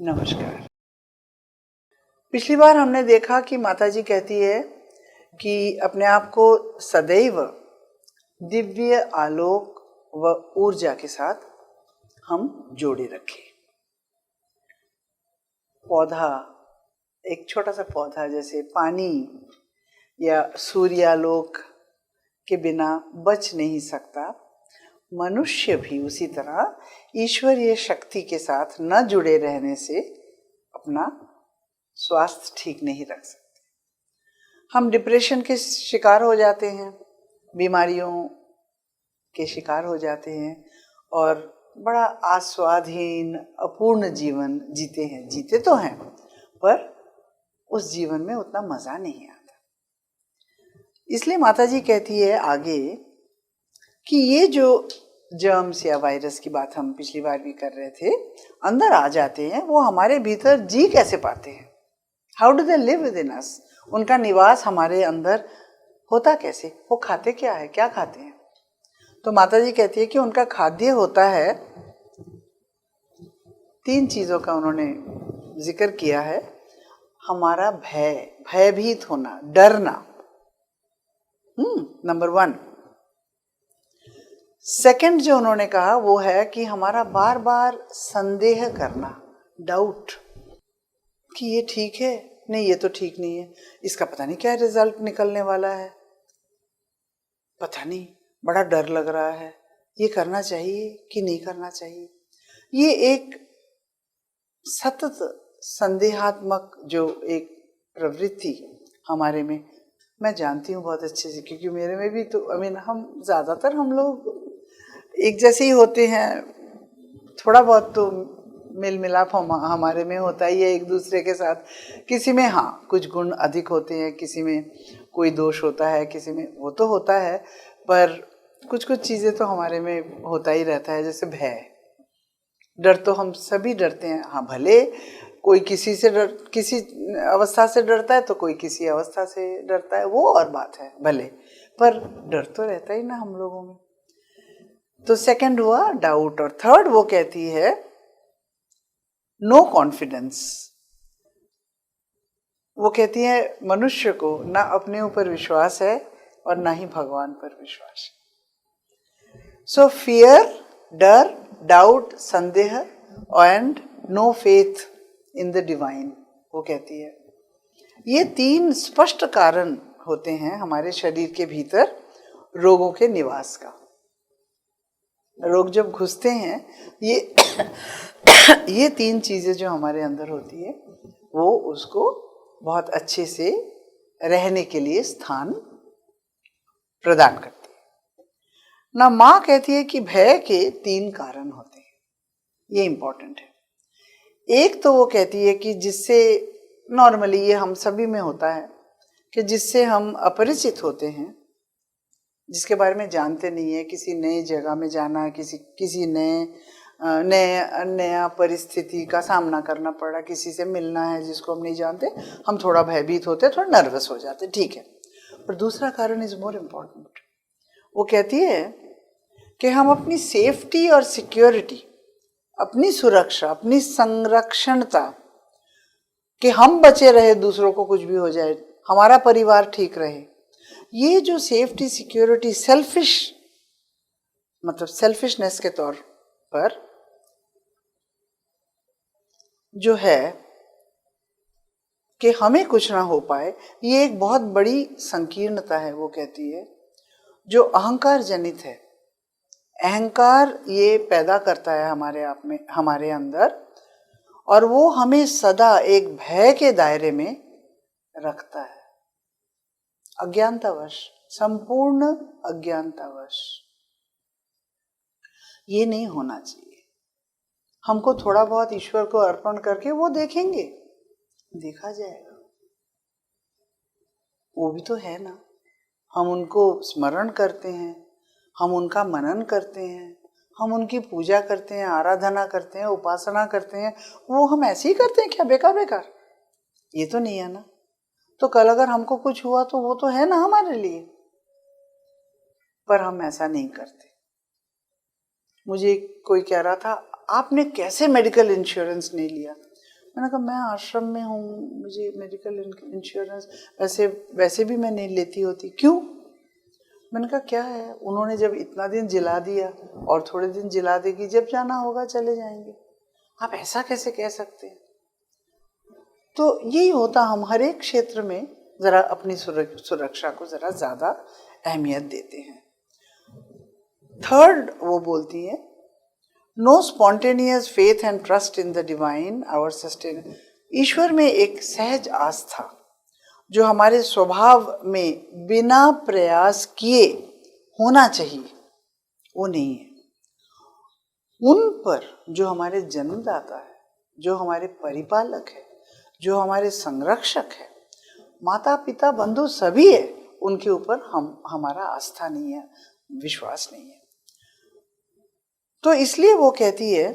नमस्कार। पिछली बार हमने देखा कि माताजी कहती है कि अपने आप को सदैव दिव्य आलोक व ऊर्जा के साथ हम जोड़े रखें। पौधा, एक छोटा सा पौधा जैसे पानी या सूर्यालोक के बिना बच नहीं सकता, मनुष्य भी उसी तरह ईश्वरीय शक्ति के साथ न जुड़े रहने से अपना स्वास्थ्य ठीक नहीं रख सकते। हम डिप्रेशन के शिकार हो जाते हैं, बीमारियों के शिकार हो जाते हैं और बड़ा आस्वादहीन अपूर्ण जीवन जीते हैं। जीते तो हैं पर उस जीवन में उतना मजा नहीं आता। इसलिए माताजी कहती है आगे कि ये जो जर्म्स या वायरस की बात हम पिछली बार भी कर रहे थे, अंदर आ जाते हैं, वो हमारे भीतर जी कैसे पाते हैं? How do they live within us? उनका निवास हमारे अंदर होता कैसे? वो खाते क्या है, क्या खाते हैं? तो माताजी कहती है कि उनका खाद्य होता है, 3 चीजों का उन्होंने जिक्र किया है। हमारा भय, भयभीत होना, डरना, नंबर 1। सेकंड जो उन्होंने कहा वो है कि हमारा बार बार संदेह करना, डाउट, कि ये ठीक है, नहीं ये तो ठीक नहीं है, इसका पता नहीं क्या रिजल्ट निकलने वाला है, पता नहीं, बड़ा डर लग रहा है, ये करना चाहिए कि नहीं करना चाहिए। ये एक सतत संदेहात्मक जो एक प्रवृत्ति हमारे में, मैं जानती हूँ बहुत अच्छे से, क्योंकि मेरे में भी तो हम ज़्यादातर हम लोग एक जैसे ही होते हैं, थोड़ा बहुत तो मेल मिलाप हमारे में होता ही है एक दूसरे के साथ। किसी में हाँ कुछ गुण अधिक होते हैं, किसी में कोई दोष होता है, किसी में वो तो होता है, पर कुछ कुछ चीज़ें तो हमारे में होता ही रहता है। जैसे भय, डर तो हम सभी डरते हैं। हाँ, भले कोई किसी अवस्था से डरता है तो कोई किसी अवस्था से डरता है, वो और बात है भले, पर डर तो रहता ही ना हम लोगों में। तो सेकंड हुआ डाउट, और थर्ड वो कहती है नो कॉन्फिडेंस। वो कहती है मनुष्य को ना अपने ऊपर विश्वास है और ना ही भगवान पर विश्वास है। सो फियर, डर, डाउट, संदेह and no faith in the divine, वो कहती है ये 3 स्पष्ट कारण होते हैं हमारे शरीर के भीतर रोगों के निवास का। रोग जब घुसते हैं, ये 3 चीजें जो हमारे अंदर होती है वो उसको बहुत अच्छे से रहने के लिए स्थान प्रदान करती है ना। माँ कहती है कि भय के 3 कारण होते हैं, ये इंपॉर्टेंट है। एक तो वो कहती है कि जिससे नॉर्मली ये हम सभी में होता है कि जिससे हम अपरिचित होते हैं, जिसके बारे में जानते नहीं है, किसी नई जगह में जाना, किसी नया परिस्थिति का सामना करना पड़ा, किसी से मिलना है जिसको हम नहीं जानते, हम थोड़ा भयभीत होते, थोड़ा नर्वस हो जाते, ठीक है। पर दूसरा कारण इज मोर इम्पोर्टेंट। वो कहती है कि हम अपनी सेफ्टी और सिक्योरिटी, अपनी सुरक्षा, अपनी संरक्षणता, कि हम बचे रहे, दूसरों को कुछ भी हो जाए, हमारा परिवार ठीक रहे, ये जो सेफ्टी सिक्योरिटी सेल्फिशनेस के तौर पर जो है कि हमें कुछ ना हो पाए, ये एक बहुत बड़ी संकीर्णता है। वो कहती है जो अहंकार जनित है, अहंकार ये पैदा करता है हमारे आप में, हमारे अंदर, और वो हमें सदा एक भय के दायरे में रखता है। अज्ञानतावश, संपूर्ण अज्ञानतावश। ये नहीं होना चाहिए। हमको थोड़ा बहुत ईश्वर को अर्पण करके वो देखेंगे, देखा जाएगा, वो भी तो है ना। हम उनको स्मरण करते हैं, हम उनका मनन करते हैं, हम उनकी पूजा करते हैं, आराधना करते हैं, उपासना करते हैं, वो हम ऐसे ही करते हैं क्या बेकार बेकार? ये तो नहीं है ना। तो कल अगर हमको कुछ हुआ तो वो तो है ना हमारे लिए, पर हम ऐसा नहीं करते। मुझे कोई कह रहा था आपने कैसे मेडिकल इंश्योरेंस नहीं लिया? मैंने कहा मैं आश्रम में हूँ, मुझे मेडिकल इंश्योरेंस वैसे भी मैं नहीं लेती होती, क्यों? मैंने कहा क्या है, उन्होंने जब इतना दिन जिला दिया और थोड़े दिन जिला देगी, जब जाना होगा चले जाएंगे, आप ऐसा कैसे कह सकते हैं? तो यही होता, हम हर एक क्षेत्र में जरा अपनी सुरक्षा को जरा ज्यादा अहमियत देते हैं। थर्ड वो बोलती है, no spontaneous faith and trust in the divine our sustain. ईश्वर में एक सहज आस्था जो हमारे स्वभाव में बिना प्रयास किए होना चाहिए, वो नहीं है। उन पर जो हमारे जन्मदाता है, जो हमारे परिपालक है, जो हमारे संरक्षक है, माता पिता बंधु सभी है, उनके ऊपर हमारा आस्था नहीं है, विश्वास नहीं है। तो इसलिए वो कहती है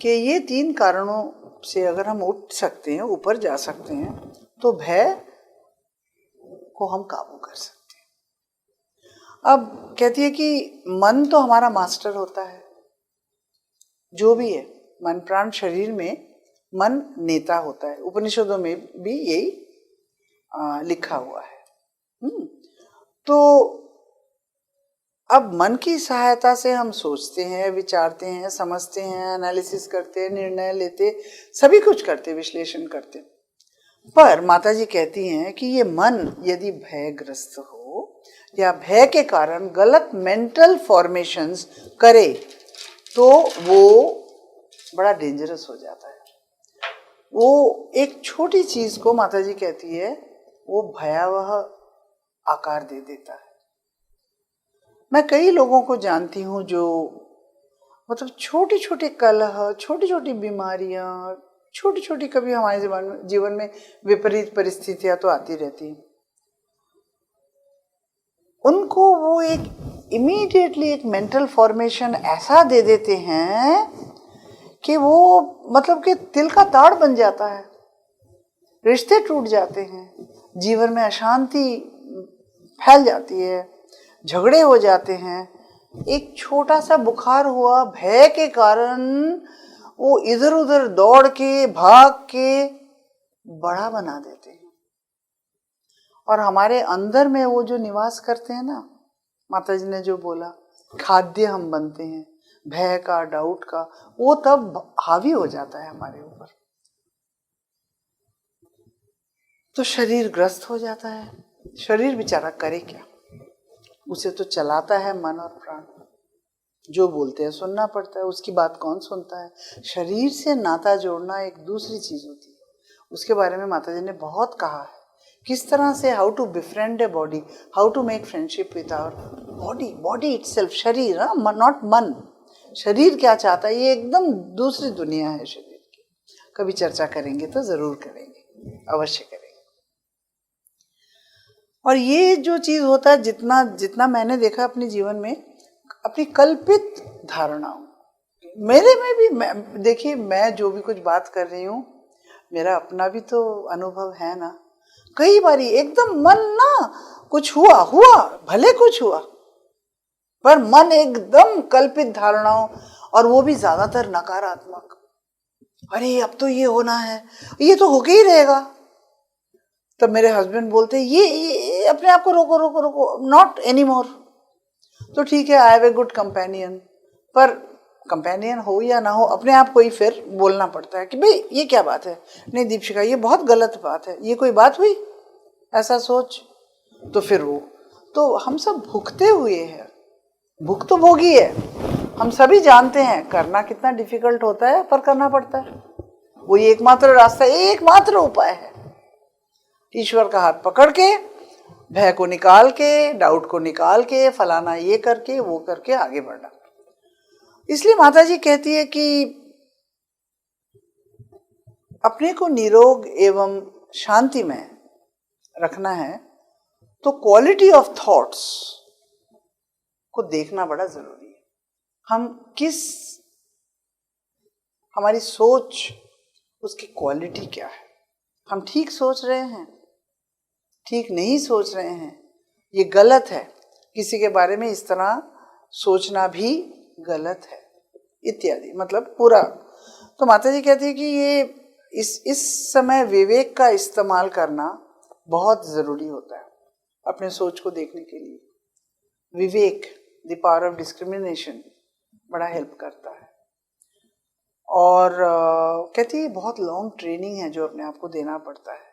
कि ये 3 कारणों से अगर हम उठ सकते हैं, ऊपर जा सकते हैं, तो भय को हम काबू कर सकते हैं। अब कहती है कि मन तो हमारा मास्टर होता है, जो भी है, मन प्राण शरीर में मन नेता होता है। उपनिषदों में भी यही लिखा हुआ है। तो अब मन की सहायता से हम सोचते हैं, विचारते हैं, समझते हैं, एनालिसिस करते हैं, निर्णय लेते, सभी कुछ करते, विश्लेषण करते। पर माता जी कहती हैं कि ये मन यदि भयग्रस्त हो या भय के कारण गलत मेंटल फॉर्मेशंस करे तो वो बड़ा डेंजरस हो जाता है। वो एक छोटी चीज को माता जी कहती है वो भयावह आकार दे देता है। मैं कई लोगों को जानती हूँ जो मतलब छोटे छोटे कलह, छोटी छोटी बीमारियां, छोटी छोटी कभी हमारे जीवन में विपरीत परिस्थितियां तो आती रहती हैं, उनको वो एक इमीडिएटली एक मेंटल फॉर्मेशन ऐसा दे देते हैं कि वो मतलब कि तिल का ताड़ बन जाता है, रिश्ते टूट जाते हैं, जीवन में अशांति फैल जाती है, झगड़े हो जाते हैं। एक छोटा सा बुखार हुआ, भय के कारण वो इधर उधर दौड़ के भाग के बड़ा बना देते हैं। और हमारे अंदर में वो जो निवास करते हैं ना, माता जी ने जो बोला, खाद्य हम बनते हैं भय का, डाउट का, वो तब हावी हो जाता है हमारे ऊपर, तो शरीर ग्रस्त हो जाता है। शरीर बेचारा करे क्या, उसे तो चलाता है मन और प्राण, जो बोलते हैं सुनना पड़ता है, उसकी बात कौन सुनता है। शरीर से नाता जोड़ना एक दूसरी चीज होती है, उसके बारे में माता जी ने बहुत कहा है, किस तरह से how to befriend a body, how to make friendship with our body, body itself, शरीर, नॉट मन। शरीर क्या चाहता है, ये एकदम दूसरी दुनिया है शरीर की। कभी चर्चा करेंगे तो जरूर करेंगे, अवश्य करेंगे। और ये जो चीज होता है, जितना जितना मैंने देखा अपने जीवन में, अपनी कल्पित धारणाओं, मेरे में भी देखिए, मैं जो भी कुछ बात कर रही हूँ, मेरा अपना भी तो अनुभव है ना। कई बारी एकदम मन ना, कुछ हुआ भले कुछ हुआ, पर मन एकदम कल्पित धारणाओं, और वो भी ज्यादातर नकारात्मक। अरे अब तो ये होना है, ये तो होके ही रहेगा। तब मेरे हस्बैंड बोलते ये अपने आप को रोको रोको रोको, नॉट एनी मोर। तो ठीक है, I have a good companion, पर कंपेनियन हो या ना हो, अपने आप को ही फिर बोलना पड़ता है कि भाई ये क्या बात है, नहीं दीपशिका ये बहुत गलत बात है, ये कोई बात हुई, ऐसा सोच। तो फिर वो तो हम सब भुगते हुए हैं, भुक्तभोगी है, हम सभी जानते हैं करना कितना डिफिकल्ट होता है, पर करना पड़ता है। वही एकमात्र रास्ता, एकमात्र उपाय है, ईश्वर का हाथ पकड़ के, भय को निकाल के, डाउट को निकाल के, फलाना ये करके वो करके आगे बढ़ना। इसलिए माता जी कहती है कि अपने को निरोग एवं शांति में रखना है तो क्वालिटी ऑफ थॉट्स को देखना बड़ा जरूरी है। हम हमारी सोच, उसकी क्वालिटी क्या है, हम ठीक सोच रहे हैं, ठीक नहीं सोच रहे हैं, ये गलत है, किसी के बारे में इस तरह सोचना भी गलत है, इत्यादि, मतलब पूरा। तो माता जी कहती है कि इस समय विवेक का इस्तेमाल करना बहुत ज़रूरी होता है अपने सोच को देखने के लिए। विवेक, द पावर ऑफ डिस्क्रिमिनेशन, बड़ा हेल्प करता है। और कहती है बहुत लॉन्ग ट्रेनिंग है जो अपने आप को देना पड़ता है,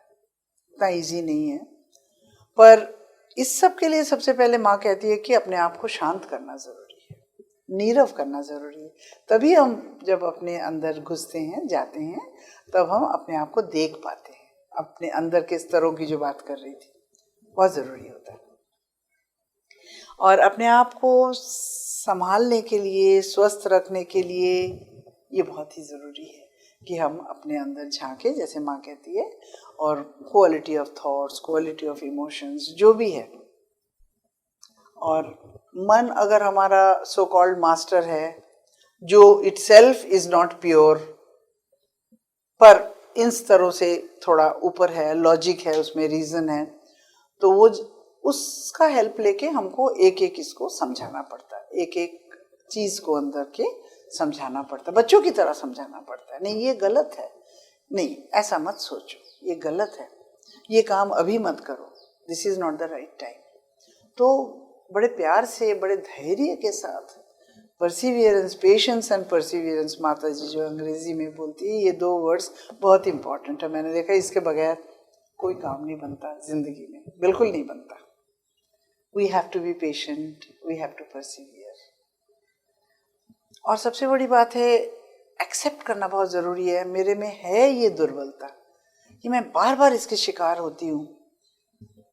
इतना इजी नहीं है। पर इस सब के लिए सबसे पहले माँ कहती है कि अपने आप को शांत करना ज़रूरी है, नीरव करना ज़रूरी है। तभी हम जब अपने अंदर घुसते हैं, जाते हैं, तब हम अपने आप को देख पाते हैं। अपने अंदर के स्तरों की जो बात कर रही थी, बहुत ज़रूरी होता है। और अपने आप को संभालने के लिए, स्वस्थ रखने के लिए ये बहुत ही ज़रूरी है कि हम अपने अंदर झांके, जैसे माँ कहती है, और quality of thoughts, quality of emotions जो भी है। और मन अगर हमारा सो कॉल्ड मास्टर है, जो इटसेल्फ इज नॉट प्योर, पर इन स्तरों से थोड़ा ऊपर है, लॉजिक है, उसमें रीज़न है, तो वो उसका हेल्प लेके हमको एक एक इसको समझाना पड़ता है, एक एक चीज़ को अंदर के समझाना पड़ता है, बच्चों की तरह समझाना पड़ता है। नहीं ये गलत है, नहीं ऐसा मत सोचो, ये गलत है, ये काम अभी मत करो, this is not the right time. तो बड़े प्यार से, बड़े धैर्य के साथ, परसिवियरेंस, पेशेंस एंड परसिवियरेंस माता जी जो अंग्रेजी में बोलती है, ये दो वर्ड्स बहुत इंपॉर्टेंट है। मैंने देखा इसके बगैर कोई काम नहीं बनता जिंदगी में, बिल्कुल नहीं बनता। We have to be patient, we have to persevere. और सबसे बड़ी बात है, एक्सेप्ट करना बहुत ज़रूरी है। मेरे में है ये दुर्बलता कि मैं बार बार इसके शिकार होती हूँ,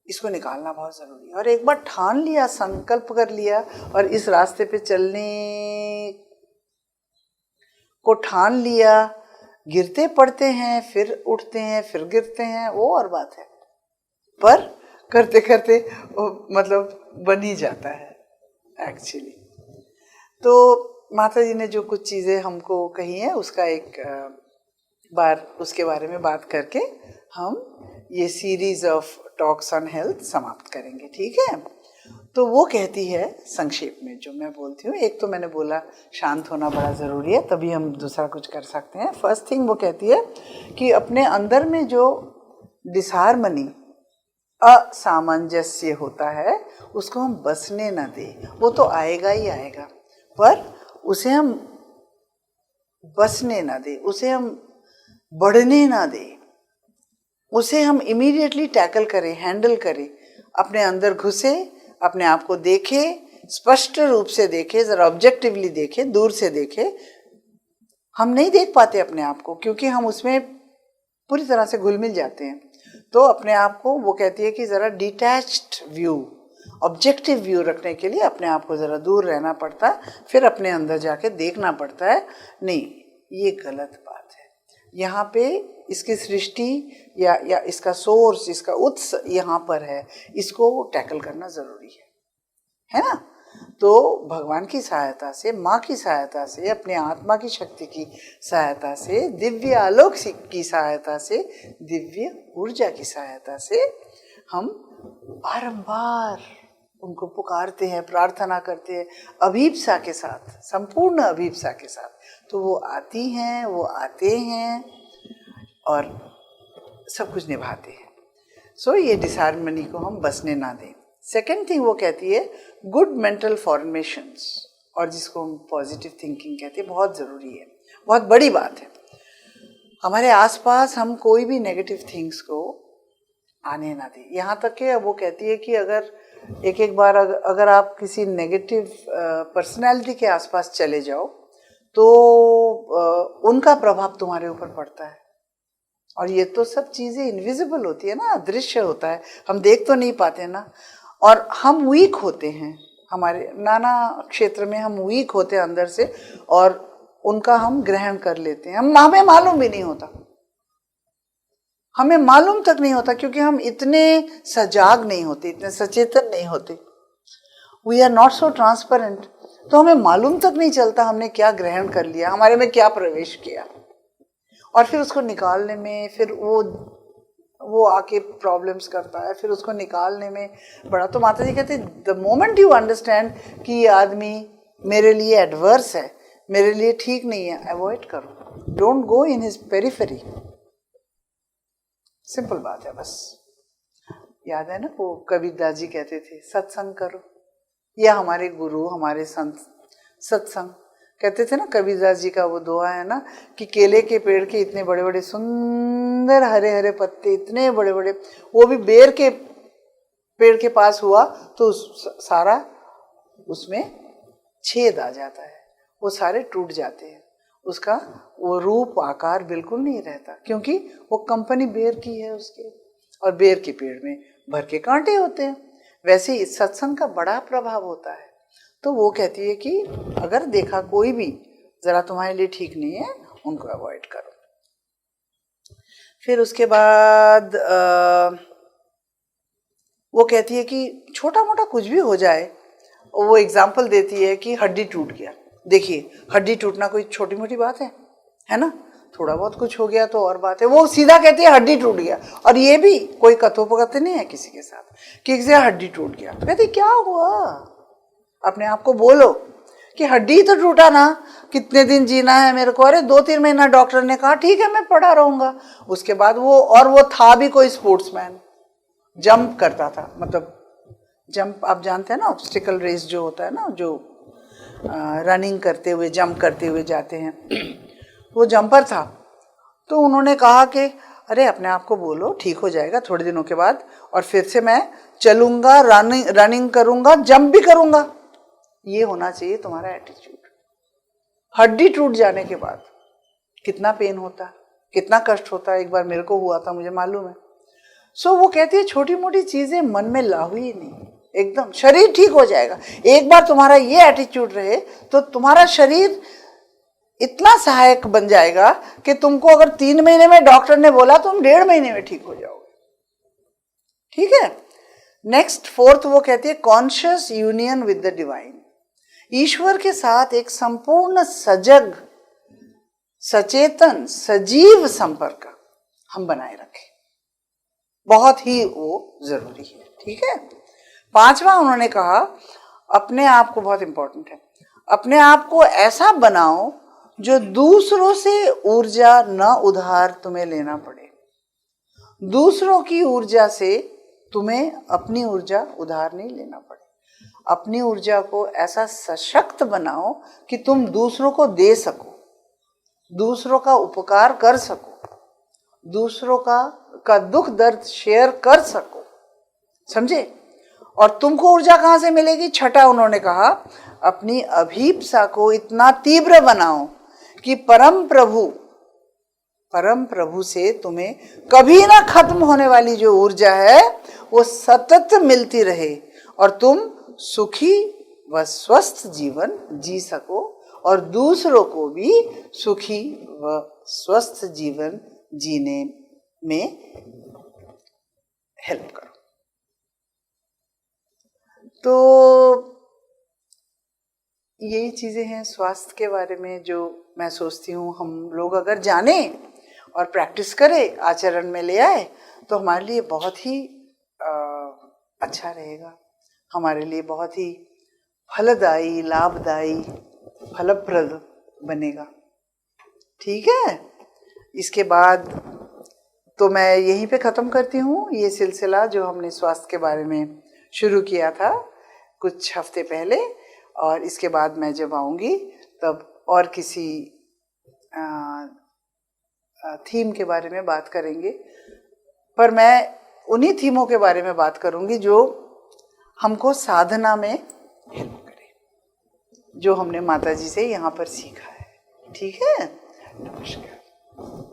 इसको निकालना बहुत ज़रूरी है। और एक बार ठान लिया, संकल्प कर लिया और इस रास्ते पे चलने को ठान लिया, गिरते पड़ते हैं, फिर उठते हैं, फिर गिरते हैं, वो और बात है, पर करते करते वो मतलब बन ही जाता है एक्चुअली। तो माता जी ने जो कुछ चीज़ें हमको कही हैं, उसका एक बार उसके बारे में बात करके हम ये series of talks on health समाप्त करेंगे, ठीक है। तो वो कहती है संक्षेप में, जो मैं बोलती हूँ, एक तो मैंने बोला शांत होना बड़ा ज़रूरी है, तभी हम दूसरा कुछ कर सकते हैं। फर्स्ट थिंग वो कहती है कि अपने अंदर में जो डिसहार्मनी, असामंजस्य होता है, उसको हम बसने ना दें। वो तो आएगा ही आएगा, पर उसे हम बसने ना दें, उसे हम बढ़ने ना दें, उसे हम इमीडिएटली टैकल करें, हैंडल करें, अपने अंदर घुसे, अपने आप को देखे, स्पष्ट रूप से देखे, जरा ऑब्जेक्टिवली देखे, दूर से देखे। हम नहीं देख पाते अपने आप को क्योंकि हम उसमें पूरी तरह से घुल मिल जाते हैं। तो अपने आप को, वो कहती है कि ज़रा डिटैच्ड व्यू, ऑब्जेक्टिव व्यू रखने के लिए अपने आप को ज़रा दूर रहना पड़ता है, फिर अपने अंदर जाके देखना पड़ता है, नहीं ये गलत बात है, यहाँ पे इसकी सृष्टि या इसका सोर्स, इसका उत्स यहाँ पर है, इसको टैकल करना ज़रूरी है ना। तो भगवान की सहायता से, माँ की सहायता से, अपने आत्मा की शक्ति की सहायता से, दिव्य आलोक की सहायता से, दिव्य ऊर्जा की सहायता से हम बारंबार उनको पुकारते हैं, प्रार्थना करते हैं, अभीप्सा के साथ, संपूर्ण अभीप्सा के साथ। तो वो आती हैं, वो आते हैं और सब कुछ निभाते हैं। सो ये डिसहार्मनी को हम बसने ना दें। सेकेंड थिंग वो कहती है गुड मेंटल फॉर्मेशंस, और जिसको हम पॉजिटिव थिंकिंग कहते हैं, बहुत ज़रूरी है, बहुत बड़ी बात है। हमारे आसपास हम कोई भी नेगेटिव थिंग्स को आने ना दें। यहाँ तक कि वो कहती है कि अगर एक बार अगर आप किसी नेगेटिव पर्सनैलिटी के आसपास चले जाओ तो उनका प्रभाव तुम्हारे ऊपर पड़ता है। और ये तो सब चीज़ें इनविजिबल होती है ना, अदृश्य होता है, हम देख तो नहीं पाते ना। और हम वीक होते हैं, हमारे नाना क्षेत्र में हम वीक होते हैं अंदर से, और उनका हम ग्रहण कर लेते हैं। हमें मालूम भी नहीं होता, हमें मालूम तक नहीं होता, क्योंकि हम इतने सजाग नहीं होते, इतने सचेतन नहीं होते। We are not so transparent. तो हमें मालूम तक नहीं चलता हमने क्या ग्रहण कर लिया, हमारे में क्या प्रवेश किया, और फिर उसको निकालने में, फिर वो आके प्रॉब्लम्स करता है, फिर उसको निकालने में बड़ा। तो माता जी कहते हैं द मोमेंट यू अंडरस्टैंड कि ये आदमी मेरे लिए एडवर्स है, मेरे लिए ठीक नहीं है, अवॉइड करो, don't go in his periphery, simple बात है बस। याद है ना वो कबीरदास जी कहते थे सत्संग करो, या हमारे गुरु हमारे संत सत्संग कहते थे ना। कबीरदास जी का वो दुआ है ना कि केले के पेड़ के इतने बड़े बड़े सुंदर हरे हरे पत्ते, इतने बड़े बड़े, वो भी बेर के पेड़ के पास हुआ तो सारा उसमें छेद आ जाता है, वो सारे टूट जाते हैं, उसका वो रूप आकार बिल्कुल नहीं रहता, क्योंकि वो कंपनी बेर की है उसके, और बेर के पेड़ में भर के कांटे होते हैं। वैसे ही सत्संग का बड़ा प्रभाव होता है। तो वो कहती है कि अगर देखा कोई भी जरा तुम्हारे लिए ठीक नहीं है, उनको अवॉइड करो। फिर उसके बाद वो कहती है कि छोटा मोटा कुछ भी हो जाए, वो एग्जाम्पल देती है कि हड्डी टूट गया। देखिए हड्डी टूटना कोई छोटी मोटी बात है ना, थोड़ा बहुत कुछ हो गया तो और बात है। वो सीधा कहती है हड्डी टूट गया, और ये भी कोई कथोपकथन नहीं है किसी के साथ कि किसी हड्डी टूट गया। कहती क्या हुआ, अपने आप को बोलो कि हड्डी तो टूटा ना, कितने दिन जीना है मेरे को, अरे 2-3 महीना डॉक्टर ने कहा, ठीक है मैं पड़ा रहूंगा। उसके बाद वो था भी कोई स्पोर्ट्समैन, जंप करता था, मतलब जंप आप जानते हैं ना, ऑब्स्टिकल रेस जो होता है ना, जो रनिंग करते हुए जंप करते हुए जाते हैं, वो जंपर था। तो उन्होंने कहा कि अरे अपने आप को बोलो ठीक हो जाएगा थोड़े दिनों के बाद, और फिर से मैं चलूंगा, रनिंग करूंगा, जंप भी करूंगा। ये होना चाहिए तुम्हारा एटीट्यूड। हड्डी टूट जाने के बाद कितना पेन होता है, कितना कष्ट होता है, एक बार मेरे को हुआ था, मुझे मालूम है। सो वो कहती है छोटी मोटी चीजें मन में लाओ ही नहीं, एकदम शरीर ठीक हो जाएगा। एक बार तुम्हारा ये एटीट्यूड रहे तो तुम्हारा शरीर इतना सहायक बन जाएगा कि तुमको अगर 3 महीने में डॉक्टर ने बोला, तुम 1.5 महीने में ठीक हो जाओगे। ठीक है। नेक्स्ट 4th वो कहती है conscious union with the divine. ईश्वर के साथ एक संपूर्ण सजग, सचेतन, सजीव संपर्क हम बनाए रखें, बहुत ही वो जरूरी है। ठीक है। 5वां उन्होंने कहा अपने आप को, बहुत इंपॉर्टेंट है, अपने आप को ऐसा बनाओ जो दूसरों से ऊर्जा न उधार तुम्हें लेना पड़े। दूसरों की ऊर्जा से तुम्हें अपनी ऊर्जा उधार नहीं लेना पड़े। अपनी ऊर्जा को ऐसा सशक्त बनाओ कि तुम दूसरों को दे सको, दूसरों का उपकार कर सको, दूसरों का दुख दर्द शेयर कर सको। समझे। और तुमको ऊर्जा कहां से मिलेगी? 6ठा उन्होंने कहा अपनी अभीप्सा को इतना तीव्र बनाओ कि परम प्रभु से तुम्हें कभी ना खत्म होने वाली जो ऊर्जा है वो सतत मिलती रहे, और तुम सुखी व स्वस्थ जीवन जी सको, और दूसरों को भी सुखी व स्वस्थ जीवन जीने में हेल्प करो। तो यही चीजें हैं स्वास्थ्य के बारे में जो मैं सोचती हूँ हम लोग अगर जाने और प्रैक्टिस करें, आचरण में ले आए, तो हमारे लिए बहुत ही अच्छा रहेगा, हमारे लिए बहुत ही फलदायी, लाभदायी, फलप्रद बनेगा। ठीक है। इसके बाद तो मैं यहीं पे ख़त्म करती हूँ ये सिलसिला जो हमने स्वास्थ्य के बारे में शुरू किया था कुछ हफ्ते पहले, और इसके बाद मैं जब आऊँगी तब और किसी थीम के बारे में बात करेंगे, पर मैं उन्हीं थीमों के बारे में बात करूँगी जो हमको साधना में हेल्प करे, जो हमने माता जी से यहाँ पर सीखा है। ठीक है। नमस्कार।